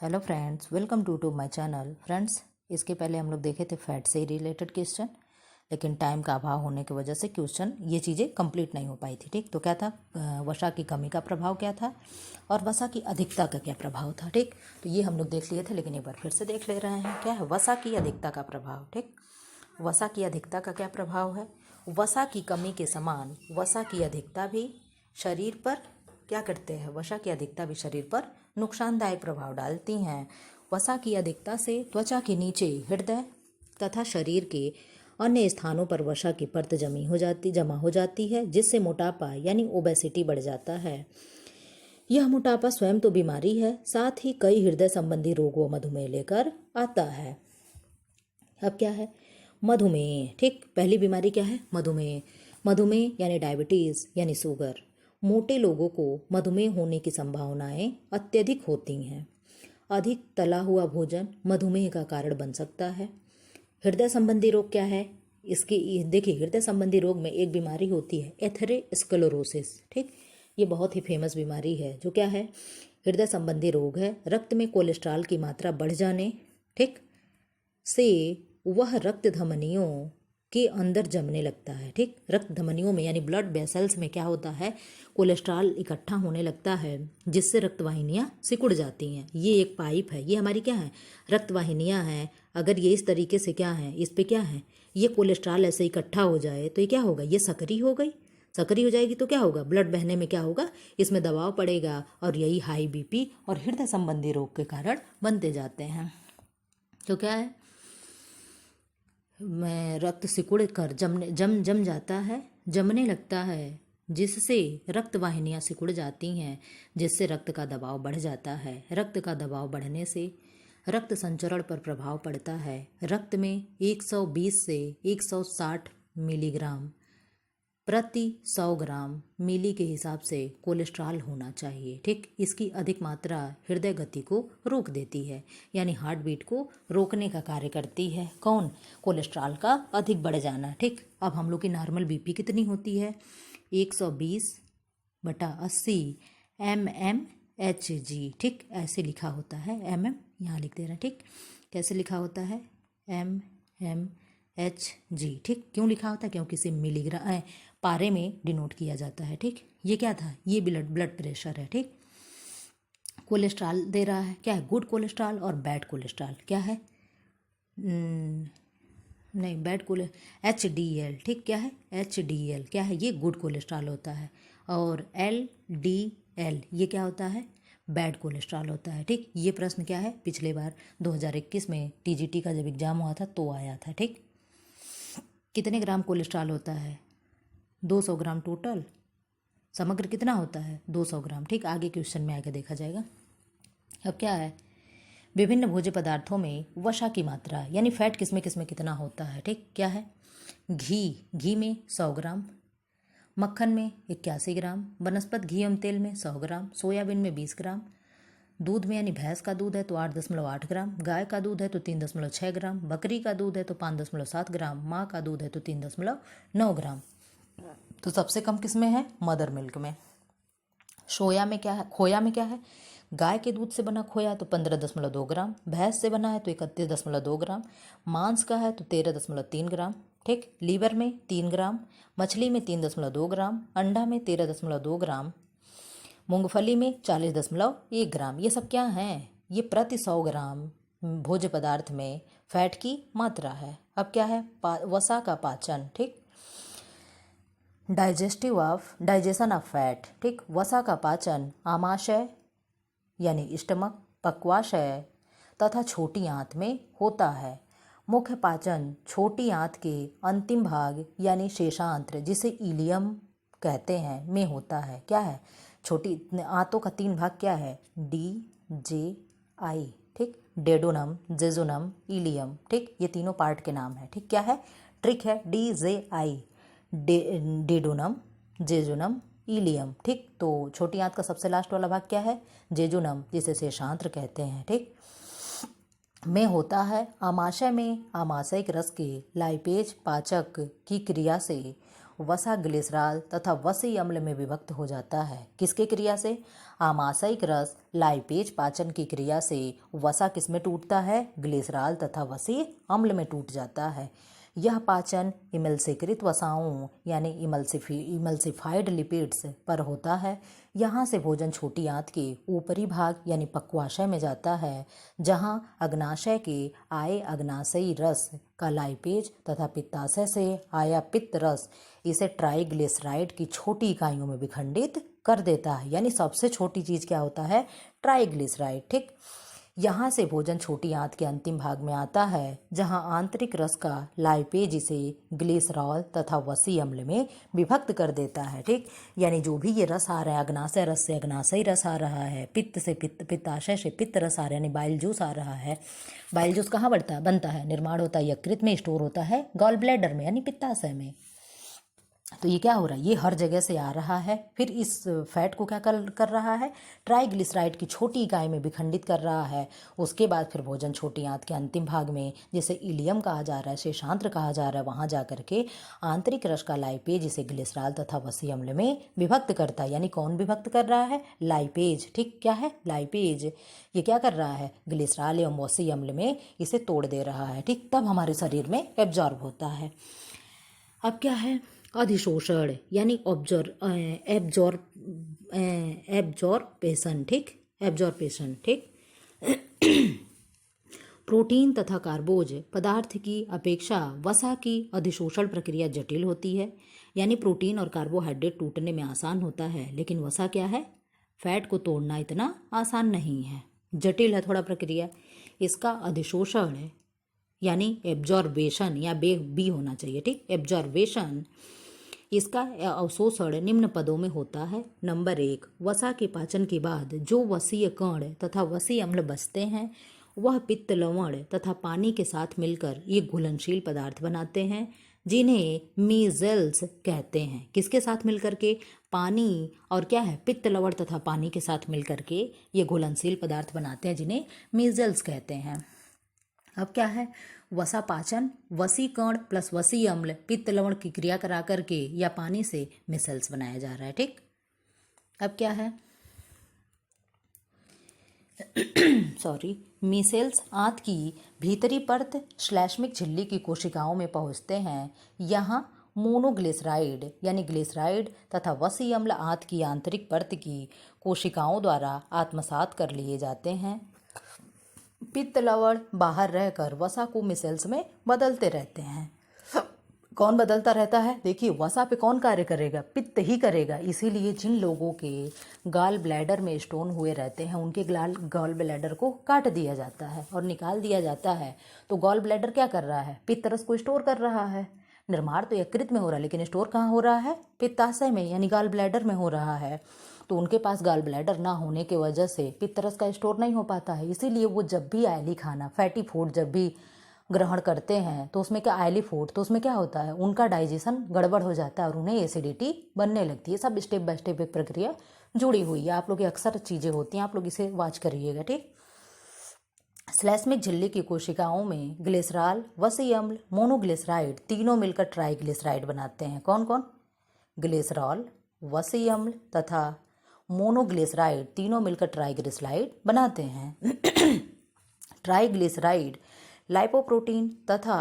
Hello friends, welcome to my channel. Friends, इसके पहले हम लोग देखे थे फैट से रिलेटेड क्वेश्चन, लेकिन टाइम का अभाव होने की वजह से क्वेश्चन ये चीज़ें कंप्लीट नहीं हो पाई थी। ठीक, तो क्या था, वसा की कमी का प्रभाव क्या था और वसा की अधिकता का क्या प्रभाव था। ठीक, तो ये हम लोग देख लिए थे, लेकिन एक बार फिर से देख ले रहे हैं। क्या है वसा की अधिकता का प्रभाव। ठीक, वसा की अधिकता का क्या प्रभाव है। वसा की कमी के समान वसा की अधिकता भी शरीर पर क्या करते हैं, वसा की अधिकता भी शरीर पर नुकसानदायक प्रभाव डालती हैं। वसा की अधिकता से त्वचा के नीचे हृदय तथा शरीर के अन्य स्थानों पर वसा की परत जमा हो जाती है, जिससे मोटापा यानी ओबेसिटी बढ़ जाता है। यह मोटापा स्वयं तो बीमारी है, साथ ही कई हृदय संबंधी रोग व मधुमेह लेकर आता है। अब क्या है मधुमेह। ठीक, पहली बीमारी क्या है, मधुमेह। मधुमेह यानी डायबिटीज़ यानी शुगर। मोटे लोगों को मधुमेह होने की संभावनाएं अत्यधिक होती हैं। अधिक तला हुआ भोजन मधुमेह का कारण बन सकता है। हृदय संबंधी रोग क्या है, इसकी देखिए, हृदय संबंधी रोग में एक बीमारी होती है एथेरोस्क्लेरोसिस। ठीक, ये बहुत ही फेमस बीमारी है। जो क्या है, हृदय संबंधी रोग है। रक्त में कोलेस्ट्रॉल की मात्रा बढ़ जाने ठीक से वह रक्त धमनियों के अंदर जमने लगता है। ठीक, रक्त धमनियों में यानी ब्लड वेसल्स में क्या होता है, कोलेस्ट्रॉल इकट्ठा होने लगता है, जिससे रक्तवाहिनियां सिकुड़ जाती हैं। ये एक पाइप है, ये हमारी क्या है, रक्तवाहिनियां हैं। अगर ये इस तरीके से क्या है, इस पे क्या है, ये कोलेस्ट्रॉल ऐसे इकट्ठा हो जाए तो ये क्या होगा, ये सक्रिय हो गई। सक्रिय हो जाएगी तो क्या होगा, ब्लड बहने में क्या होगा, इसमें दबाव पड़ेगा, और यही हाई बीपी और हृदय संबंधी रोग के कारण बनते जाते हैं। तो क्या है, में रक्त सिकुड़ कर जम जाता है, जमने लगता है, जिससे रक्त वाहिनियाँ सिकुड़ जाती हैं, जिससे रक्त का दबाव बढ़ जाता है। रक्त का दबाव बढ़ने से रक्त संचरण पर प्रभाव पड़ता है। रक्त में 120 से 160 मिलीग्राम प्रति 100 ग्राम मिली के हिसाब से कोलेस्ट्रॉल होना चाहिए। ठीक, इसकी अधिक मात्रा हृदय गति को रोक देती है, यानी हार्ट बीट को रोकने का कार्य करती है। कौन, कोलेस्ट्रॉल का अधिक बढ़ जाना। ठीक, अब हम लोग की नॉर्मल बीपी कितनी होती है, 120/80 mmHg। ठीक, ऐसे लिखा होता है, यहाँ लिख दे रहे हैं। ठीक, कैसे लिखा होता है, mmHg। ठीक, क्यों लिखा होता है, क्योंकि इसे मिलीग्राम पारे में डिनोट किया जाता है। ठीक, ये क्या था, ये ब्लड प्रेशर है। ठीक, कोलेस्ट्रॉल दे रहा है, क्या है, गुड कोलेस्ट्रॉल और बैड कोलेस्ट्रॉल। क्या है, नहीं, बैड HDL। ठीक, क्या है, HDL क्या है, ये गुड कोलेस्ट्रॉल होता है, और LDL ये क्या होता है, बैड कोलेस्ट्रॉल होता है। ठीक, ये प्रश्न क्या है, पिछले बार 2021 में TGT का जब एग्जाम हुआ था तो आया था। ठीक, कितने ग्राम कोलेस्ट्रॉल होता है, 200 ग्राम टोटल। समग्र कितना होता है, 200 ग्राम। ठीक, आगे क्वेश्चन में आगे देखा जाएगा। अब क्या है, विभिन्न भोज्य पदार्थों में वसा की मात्रा यानी फैट किसमें किसमें कितना होता है। ठीक, क्या है, घी में 100 ग्राम, मक्खन में 81 ग्राम, वनस्पत घी एवं तेल में 100 ग्राम, सोयाबीन में 20 ग्राम, दूध में यानी भैंस का दूध है तो 8.8 ग्राम, गाय का दूध है तो 3.6 ग्राम, बकरी का दूध है तो 5.7 ग्राम, माँ का दूध है तो 3.9 ग्राम। तो सबसे कम किस में है, मदर मिल्क में। खोया में क्या है, गाय के दूध से बना खोया तो 15.2 ग्राम, भैंस से बना है तो 31.2 ग्राम, मांस का है तो 13.3 ग्राम। ठीक, लीवर में 3 ग्राम, मछली में 3.2 ग्राम, अंडा में 13.2 ग्राम, मूंगफली में 40.1 ग्राम। ये सब क्या हैं, ये प्रति 100 ग्राम भोज्य पदार्थ में फैट की मात्रा है। अब क्या है, वसा का पाचन। ठीक, डाइजेशन ऑफ फैट। ठीक, वसा का पाचन आमाशय यानी स्टमक, पक्वाशय तथा छोटी आंत में होता है। मुख्य पाचन छोटी आंत के अंतिम भाग यानी शेषांत्र, जिसे इलियम कहते हैं, में होता है। क्या है, छोटी आंतों का 3 भाग क्या है, DJI। ठीक, डेडोनम, जेजुनम, इलियम। ठीक, ये तीनों पार्ट के नाम है। ठीक, क्या है, ट्रिक है, DJI, डेडोनम, जेजुनम, इलियम। ठीक, तो छोटी आंत का सबसे लास्ट वाला भाग क्या है, जेजुनम, जिसे शेषांत्र कहते हैं। ठीक, में होता है। आमाशय में आमाशयिक रस के लाइपेज पाचक की क्रिया से वसा ग्लिसरॉल तथा वसी अम्ल में विभक्त हो जाता है। किसके क्रिया से? आमाशयिक रस लाइपेज पाचन की क्रिया से वसा किस में टूटता है? ग्लिसरॉल तथा वसी अम्ल में टूट जाता है। यह पाचन इमल्सीकृत वसाओं यानी इमल्सिफाइड लिपिड्स पर होता है। यहाँ से भोजन छोटी आंत के ऊपरी भाग यानी पक्वाशय में जाता है, जहाँ अग्नाशय के आए अग्नाशयी रस का लाइपेज तथा पित्ताशय से आया पित्त रस इसे ट्राइग्लिसराइड की छोटी इकाइयों में विखंडित कर देता है। यानी सबसे छोटी चीज़ क्या होता है? ट्राइग्लिसराइड। ठीक, यहाँ से भोजन छोटी आंत के अंतिम भाग में आता है, जहाँ आंतरिक रस का लाइपेज इसे ग्लिसरॉल तथा वसी अम्ल में विभक्त कर देता है। ठीक, यानी जो भी ये रस आ रहा है, अग्नाशय रस से अग्नाशयी रस आ रहा है, पित्त से पित्ताशय से पित्त रस आ रहा है, यानी बाइल जूस आ रहा है। बाइल जूस कहाँ बनता है? निर्माण होता है यकृत में, स्टोर होता है गॉल ब्लैडर में यानी पित्ताशय में। तो ये क्या हो रहा है? ये हर जगह से आ रहा है, फिर इस फैट को क्या कर रहा है? ट्राइग्लिसराइड की छोटी इकाई में विखंडित कर रहा है। उसके बाद फिर भोजन छोटी आंत के अंतिम भाग में, जिसे इलियम कहा जा रहा है, शेषांत्र कहा जा रहा है, वहाँ जा करके आंतरिक रस का लाइपेज इसे ग्लिसरॉल तथा वसी अम्ल में विभक्त करता है। यानी कौन विभक्त कर रहा है? लाइपेज। ठीक, क्या है? लाइपेज। ये क्या कर रहा है? ग्लिसरॉल एवं वसी अम्ल में इसे तोड़ दे रहा है। ठीक, तब हमारे शरीर में एब्जॉर्ब होता है। अब क्या है? अधिशोषण यानी एब्जॉर्पेशन। ठीक, एब्जॉर्पेशन। ठीक, प्रोटीन तथा कार्बोज पदार्थ की अपेक्षा वसा की अधिशोषण प्रक्रिया जटिल होती है। यानी प्रोटीन और कार्बोहाइड्रेट टूटने में आसान होता है, लेकिन वसा क्या है? फैट को तोड़ना इतना आसान नहीं है, जटिल है थोड़ा प्रक्रिया। इसका अधिशोषण यानी एब्जॉर्बेशन या बी होना चाहिए। ठीक, एब्जॉर्बेशन, इसका अवशोषण निम्न पदों में होता है। नंबर 1, वसा के पाचन के बाद जो वसीय कण तथा वसी अम्ल बचते हैं वह पित्त लवण तथा पानी के साथ मिलकर ये घुलनशील पदार्थ बनाते हैं, जिन्हें मीज़ल्स कहते हैं। किसके साथ मिलकर के? पानी और क्या है? पित्त लवण तथा पानी के साथ मिलकर के ये घुलनशील पदार्थ बनाते हैं, जिन्हें मीज़ल्स कहते हैं। अब क्या है? वसा पाचन वसी कण प्लस वसी अम्ल पित्त लवण की क्रिया करा करके या पानी से मिसल्स बनाया जा रहा है। ठीक, अब क्या है? सॉरी, मिसेल्स आंत की भीतरी परत श्लैष्मिक झिल्ली की कोशिकाओं में पहुंचते हैं। यहाँ मोनोग्लिसराइड यानी ग्लिसराइड तथा वसी अम्ल आंत की आंतरिक परत की कोशिकाओं द्वारा आत्मसात कर लिए जाते हैं। पित्त लवण बाहर रहकर वसा को मिसेल्स में बदलते रहते हैं। कौन बदलता रहता है? देखिए, वसा पे कौन कार्य करेगा? पित्त ही करेगा। इसीलिए जिन लोगों के गॉल ब्लैडर में स्टोन हुए रहते हैं उनके गॉल ब्लैडर को काट दिया जाता है और निकाल दिया जाता है। तो गॉल ब्लैडर क्या कर रहा है? पित्त रस को स्टोर कर रहा है। निर्माण तो यकृत में हो रहा है, लेकिन स्टोर कहाँ हो रहा है? पित्ताशय में यानी गॉल ब्लैडर में हो रहा है। तो उनके पास गॉल ब्लैडर ना होने की वजह से पित्त रस का स्टोर नहीं हो पाता है। इसीलिए वो जब भी ऑयली खाना, फैटी फूड जब भी ग्रहण करते हैं तो उसमें क्या, ऑयली फूड, तो उसमें क्या होता है? उनका डाइजेशन गड़बड़ हो जाता है और उन्हें एसिडिटी बनने लगती है। सब स्टेप बाय स्टेप एक प्रक्रिया जुड़ी हुई है। आप लोग अक्सर चीज़ें होती हैं, आप लोग इसे वॉच करिएगा। ठीक, श्लैष्मिक झिल्ली की कोशिकाओं में ग्लिसरॉल, वसी अम्ल, मोनोग्लिसराइड तीनों मिलकर ट्राइग्लिसराइड बनाते हैं। कौन कौन? ग्लिसरॉल, वसी अम्ल तथा मोनोग्लिसराइड तीनों मिलकर ट्राइग्लिसराइड बनाते हैं। ट्राइग्लिसराइड लाइपोप्रोटीन तथा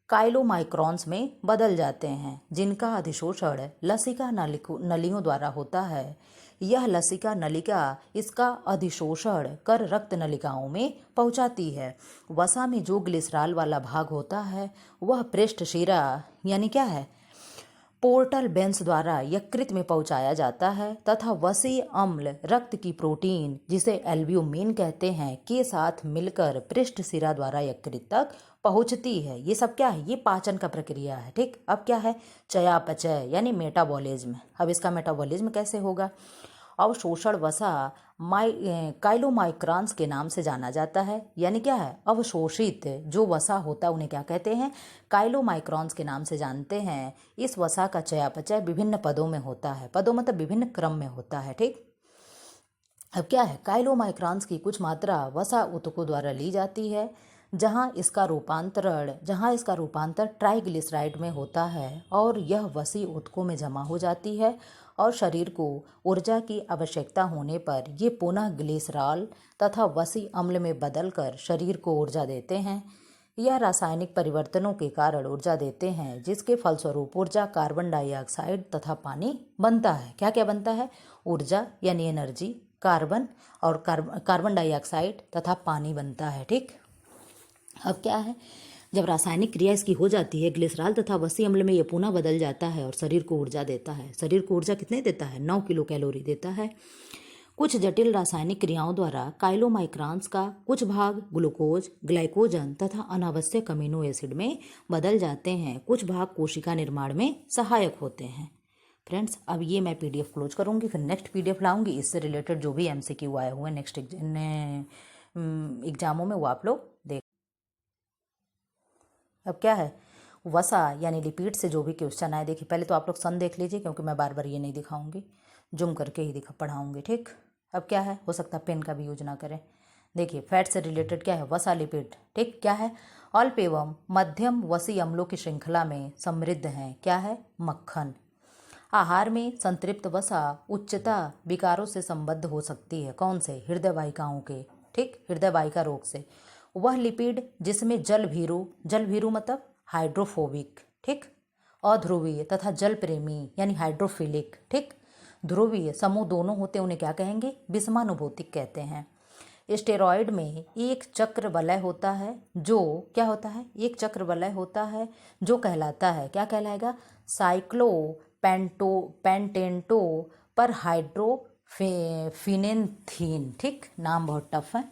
काइलोमाइक्रॉन्स में बदल जाते हैं, जिनका अधिशोषण लसिका नलियों द्वारा होता है। यह लसिका नलिका इसका अधिशोषण कर रक्त नलिकाओं में पहुंचाती है। वसा में जो ग्लिसरॉल वाला भाग होता है वह पृष्ठ शिरा यानी क्या है, पोर्टल वेन्स द्वारा यकृत में पहुंचाया जाता है तथा वसी अम्ल रक्त की प्रोटीन जिसे एल्ब्यूमिन कहते हैं के साथ मिलकर पृष्ठ शिरा द्वारा यकृत तक पहुंचती है। ये सब क्या है? ये पाचन का प्रक्रिया है। ठीक, अब क्या है? चयापचय यानी मेटाबॉलिज्म। अब इसका मेटाबॉलिज्म कैसे होगा? अवशोषण वसा काइलोमाइक्रॉन्स के नाम से जाना जाता है। यानी क्या है? अवशोषित जो वसा होता है उन्हें क्या कहते हैं? काइलोमाइक्रॉन्स के नाम से जानते हैं। इस वसा का चयापचय विभिन्न पदों में होता है। पदों मतलब विभिन्न क्रम में होता है। ठीक, अब क्या है? काइलोमाइक्रॉन्स की कुछ मात्रा वसा ऊतकों द्वारा ली जाती है, जहाँ इसका रूपांतर ट्राइग्लिसराइड में होता है और यह वसी ऊतकों में जमा हो जाती है और शरीर को ऊर्जा की आवश्यकता होने पर ये पुनः ग्लिसरॉल तथा वसी अम्ल में बदलकर शरीर को ऊर्जा देते हैं। यह रासायनिक परिवर्तनों के कारण ऊर्जा देते हैं, जिसके फलस्वरूप ऊर्जा कार्बन डाइऑक्साइड तथा पानी बनता है। क्या क्या बनता है? ऊर्जा यानी एनर्जी, कार्बन और कार्बन डाइऑक्साइड तथा पानी बनता है। ठीक, अब क्या है, जब रासायनिक क्रिया इसकी हो जाती है, ग्लिसरॉल तथा वसी अम्ल में ये पुनः बदल जाता है और शरीर को ऊर्जा देता है। शरीर को ऊर्जा कितने देता है? 9 किलो कैलोरी देता है। कुछ जटिल रासायनिक क्रियाओं द्वारा काइलोमाइक्रॉन्स का कुछ भाग ग्लूकोज, ग्लाइकोजन तथा अनावश्यक अमीनो एसिड में बदल जाते हैं। कुछ भाग कोशिका निर्माण में सहायक होते हैं। फ्रेंड्स, अब ये मैं पीडीएफ क्लोज करूँगी, फिर नेक्स्ट पीडीएफ लाऊंगी। इससे रिलेटेड जो भी एमसीक्यू आए हुए नेक्स्ट एग्जामों में वो आप लोग देख। अब क्या है, वसा यानी लिपिड से जो भी क्वेश्चन आए, देखिए पहले तो आप लोग सन देख लीजिए, क्योंकि मैं बार बार ये नहीं दिखाऊंगी, जूम करके ही पढ़ाऊंगी। ठीक, अब क्या है, हो सकता है पेन का भी यूज ना करें। देखिए फैट से रिलेटेड क्या है, वसा लिपिड। ठीक, क्या है, अल्प एवं मध्यम वसी अम्लों की श्रृंखला में समृद्ध हैं। क्या है, मक्खन। आहार में संतृप्त वसा उच्चता विकारों से संबद्ध हो सकती है। कौन से? हृदय वाहिकाओं के। ठीक, हृदय वाहिका रोग से। वह लिपिड जिसमें जल भीरु मतलब हाइड्रोफोबिक, ठीक, अध्रुवीय तथा जल प्रेमी यानी हाइड्रोफिलिक, ठीक, ध्रुवीय समूह दोनों होते हैं, उन्हें क्या कहेंगे? विषमानुभूतिक कहते हैं। स्टेरॉयड में एक चक्र वलय होता है, जो क्या होता है? एक चक्र वलय होता है जो कहलाता है, क्या कहलाएगा? साइक्लोपेंटेंटो पर हाइड्रोफिनेंथीन। ठीक, नाम बहुत टफ है।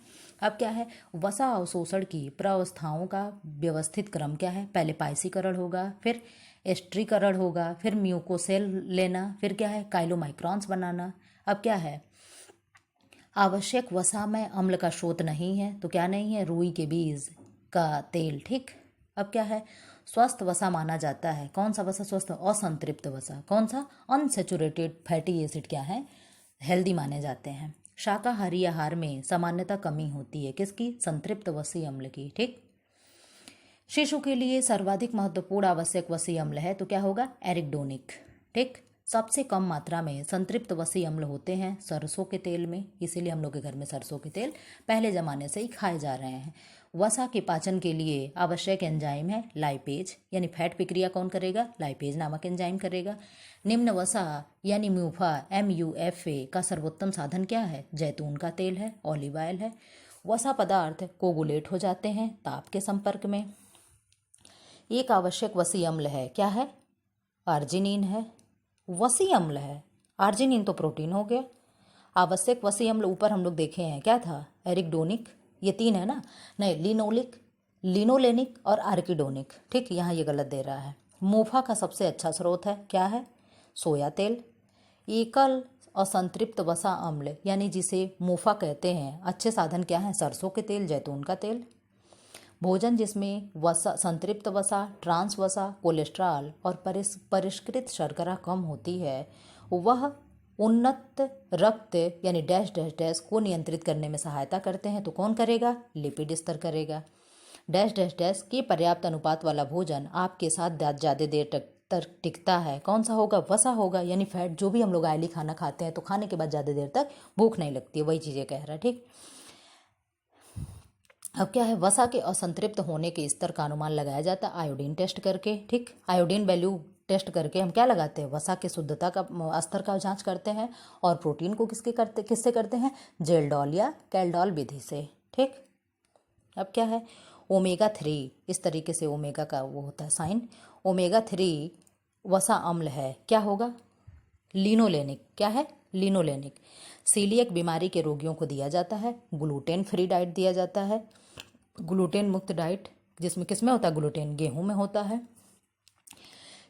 अब क्या है, वसा अवशोषण की प्रावस्थाओं का व्यवस्थित क्रम क्या है? पहले पाइसीकरण होगा, फिर एस्ट्रीकरण होगा, फिर म्यूकोसेल लेना, फिर क्या है, काइलोमाइक्रॉन्स बनाना। अब क्या है, आवश्यक वसा में अम्ल का स्रोत नहीं है, तो क्या नहीं है? रुई के बीज का तेल। ठीक, अब क्या है, स्वस्थ वसा माना जाता है। कौन सा वसा स्वस्थ? असंतृप्त वसा। कौन सा? अनसेचुरेटेड फैटी एसिड क्या है? हेल्दी माने जाते हैं। शाकाहारी आहार में सामान्यतः कमी होती है, किसकी? संतृप्त वसी अम्ल की। ठीक, शिशु के लिए सर्वाधिक महत्वपूर्ण आवश्यक वसी अम्ल है, तो क्या होगा? एरिकडोनिक। ठीक, सबसे कम मात्रा में संतृप्त वसी अम्ल होते हैं सरसों के तेल में, इसीलिए हम लोग के घर में सरसों के तेल पहले जमाने से ही खाए जा रहे हैं। वसा के पाचन के लिए आवश्यक एंजाइम है लाइपेज, यानी फैट प्रक्रिया कौन करेगा? लाइपेज नामक एंजाइम करेगा। निम्न वसा यानी म्यूफा MUFA का सर्वोत्तम साधन क्या है? जैतून का तेल है, ऑलिव ऑयल है। वसा पदार्थ कोगुलेट हो जाते हैं ताप के संपर्क में। एक आवश्यक वसी अम्ल है, क्या है? आर्जिनिन है। वसी अम्ल है, आर्जिनिन तो प्रोटीन हो गया। आवश्यक वसी अम्ल ऊपर हम लोग देखे हैं, क्या था? एरिकडोनिक, ये 3 है ना, नहीं, लिनोलेनिक और आर्किडोनिक। ठीक, यहाँ ये गलत दे रहा है। मोफा का सबसे अच्छा स्रोत है, क्या है? सोया तेल। एकल असंतृप्त वसा अम्ल यानी जिसे मोफा कहते हैं, अच्छे साधन क्या है? सरसों के तेल, जैतून का तेल। भोजन जिसमें वसा, संतृप्त वसा, ट्रांस वसा, कोलेस्ट्रॉल और परिष्कृत शर्करा कम होती है, वह उन्नत रक्त यानी डैश डैश डैश को नियंत्रित करने में सहायता करते हैं। तो कौन करेगा? लिपिड स्तर करेगा। डैश डैश डैश के पर्याप्त अनुपात वाला भोजन आपके साथ ज़्यादा देर तक टिकता है। कौन सा होगा? वसा होगा, यानी फैट। जो भी हम लोग ऑयली खाना खाते हैं तो खाने के बाद ज़्यादा देर तक भूख नहीं लगती है, वही चीज़ें कह रहा है। ठीक, अब क्या है, वसा के असंतृप्त होने के स्तर का अनुमान लगाया जाता है आयोडीन टेस्ट करके। ठीक, आयोडीन वैल्यू टेस्ट करके हम क्या लगाते हैं? वसा की शुद्धता का स्तर का जांच करते हैं। और प्रोटीन को किससे करते हैं? जेल्डॉल या कैल्डॉल विधि से। ठीक, अब क्या है, ओमेगा 3, इस तरीके से ओमेगा का वो होता है साइन। ओमेगा 3 वसा अम्ल है, क्या होगा? लिनोलेनिक। क्या है? लिनोलेनिक। सीलियक बीमारी के रोगियों को दिया जाता है। ग्लूटेन फ्री डाइट दिया जाता है, ग्लूटेन मुक्त डाइट, जिसमें किसमें होता है? ग्लूटेन गेहूं में होता है।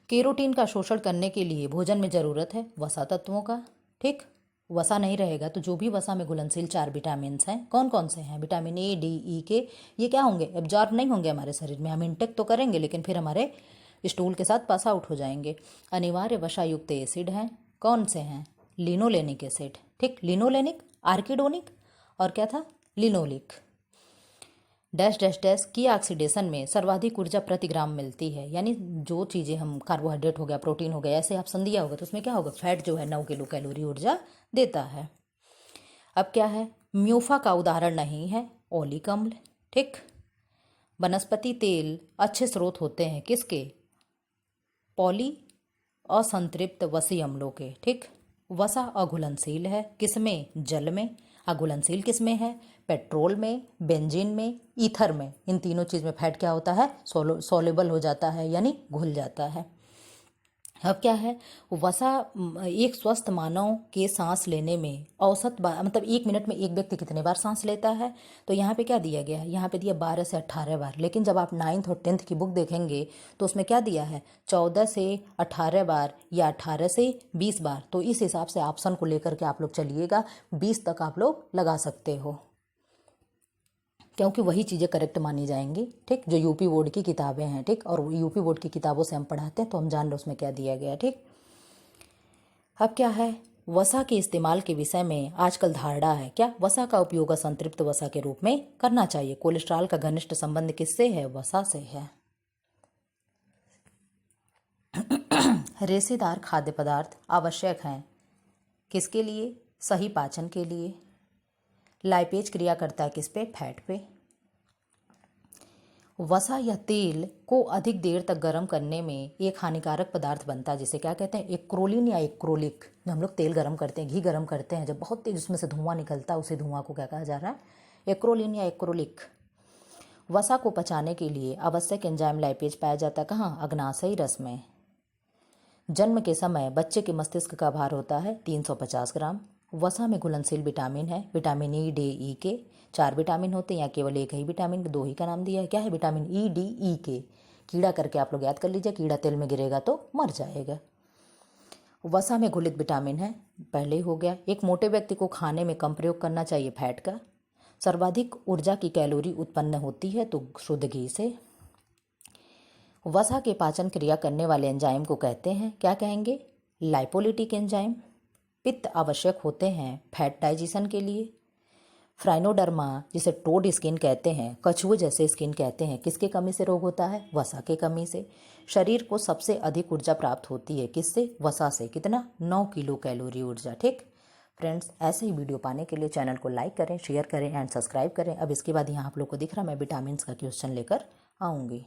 केरोटीन का शोषण करने के लिए भोजन में ज़रूरत है वसा तत्वों का। ठीक, वसा नहीं रहेगा तो जो भी वसा में घुलनशील 4 विटामिन हैं, कौन कौन से हैं? Vitamin A, D, E, K, ये क्या होंगे? एब्जॉर्ब नहीं होंगे हमारे शरीर में। हम इंटेक तो करेंगे, लेकिन फिर हमारे स्टूल के साथ पास आउट हो जाएंगे। अनिवार्य वसायुक्त एसिड हैं, कौन से हैं? Linolenic acid. ठीक, लिनोलेनिक, आर्किडोनिक और क्या था? लिनोलिक। डैश डैश डैश की ऑक्सीडेशन में सर्वाधिक ऊर्जा प्रति ग्राम मिलती है। यानी जो चीज़ें हम कार्बोहाइड्रेट हो गया, प्रोटीन हो गया, ऐसे ऑप्शन दिया होगा तो उसमें क्या होगा, फैट जो है 9 किलो कैलोरी ऊर्जा देता है। अब क्या है, म्यूफा का उदाहरण नहीं है ओलिक अम्ल। ठीक, वनस्पति तेल अच्छे स्रोत होते हैं किसके, पॉली असंतृप्त वसी अम्लों के। ठीक, वसा अघुलनशील है किसमें, जल में। अघुलनशील किसमें है, पेट्रोल में, बेंजीन में, ईथर में। इन तीनों चीज़ में फैट क्या होता है, सोलेबल हो जाता है यानी घुल जाता है। अब क्या है, वसा एक स्वस्थ मानव के सांस लेने में औसत मतलब 1 मिनट में एक व्यक्ति कितने बार सांस लेता है, तो यहाँ पे क्या दिया गया है, यहाँ पे दिया 12 से 18 बार। लेकिन जब आप 9th और 10th की बुक देखेंगे तो उसमें क्या दिया है, 14 से 18 बार या 18 से 20 बार। तो इस हिसाब से ऑप्शन को लेकर के आप लोग चलिएगा, 20 तक आप लोग लगा सकते हो, क्योंकि वही चीज़ें करेक्ट मानी जाएंगी। ठीक, जो यूपी बोर्ड की किताबें हैं। ठीक, और यूपी बोर्ड की किताबों से हम पढ़ाते हैं तो हम जान लो उसमें क्या दिया गया है। ठीक, अब क्या है, वसा के इस्तेमाल के विषय में आजकल धारणा है क्या, वसा का उपयोग असंतृप्त वसा के रूप में करना चाहिए। कोलेस्ट्रॉल का घनिष्ठ संबंध किससे है, वसा से है। रेशेदार खाद्य पदार्थ आवश्यक हैं किसके लिए, सही पाचन के लिए। लाइपेज क्रिया करता है किस पे, फैट पे। वसा या तेल को अधिक देर तक गर्म करने में एक हानिकारक पदार्थ बनता है जिसे क्या कहते हैं, एक्रोलिन या एक्रोलिक। जब हम लोग तेल गर्म करते हैं, घी गर्म करते हैं, जब बहुत तेज उसमें से धुआं निकलता है, उसे धुआं को क्या कहा जा रहा है, एक्रोलिन या एक्रोलिक। वसा को पचाने के लिए आवश्यक एंजाइम लाइपेज पाया जाता है कहाँ, अग्नाशयी रस में। जन्म के समय बच्चे के मस्तिष्क का भार होता है 350 ग्राम। वसा में घुलनशील विटामिन है, विटामिन ई, डी, ई के। 4 विटामिन होते हैं या केवल एक ही विटामिन, 2 ही का नाम दिया है, क्या है, विटामिन ई, डी, ई के। कीड़ा करके आप लोग याद कर लीजिए, कीड़ा तेल में गिरेगा तो मर जाएगा। वसा में घुलित विटामिन है, पहले ही हो गया। एक मोटे व्यक्ति को खाने में कम प्रयोग करना चाहिए फैट का। सर्वाधिक ऊर्जा की कैलोरी उत्पन्न होती है तो शुद्ध घी से। वसा के पाचन क्रिया करने वाले एंजाइम को कहते हैं, क्या कहेंगे, लाइपोलिटिक एंजाइम। पित्त आवश्यक होते हैं फैट डाइजेशन के लिए। फ्राइनोडर्मा जिसे टोड स्किन कहते हैं, कछुए जैसे स्किन कहते हैं, किसके कमी से रोग होता है, वसा के कमी से। शरीर को सबसे अधिक ऊर्जा प्राप्त होती है किससे, वसा से। कितना, 9 किलो कैलोरी ऊर्जा। ठीक फ्रेंड्स, ऐसे ही वीडियो पाने के लिए चैनल को लाइक करें, शेयर करें एंड सब्सक्राइब करें। अब इसके बाद यहाँ आप लोग को दिख रहा, मैं विटामिन का क्वेश्चन लेकर आऊँगी।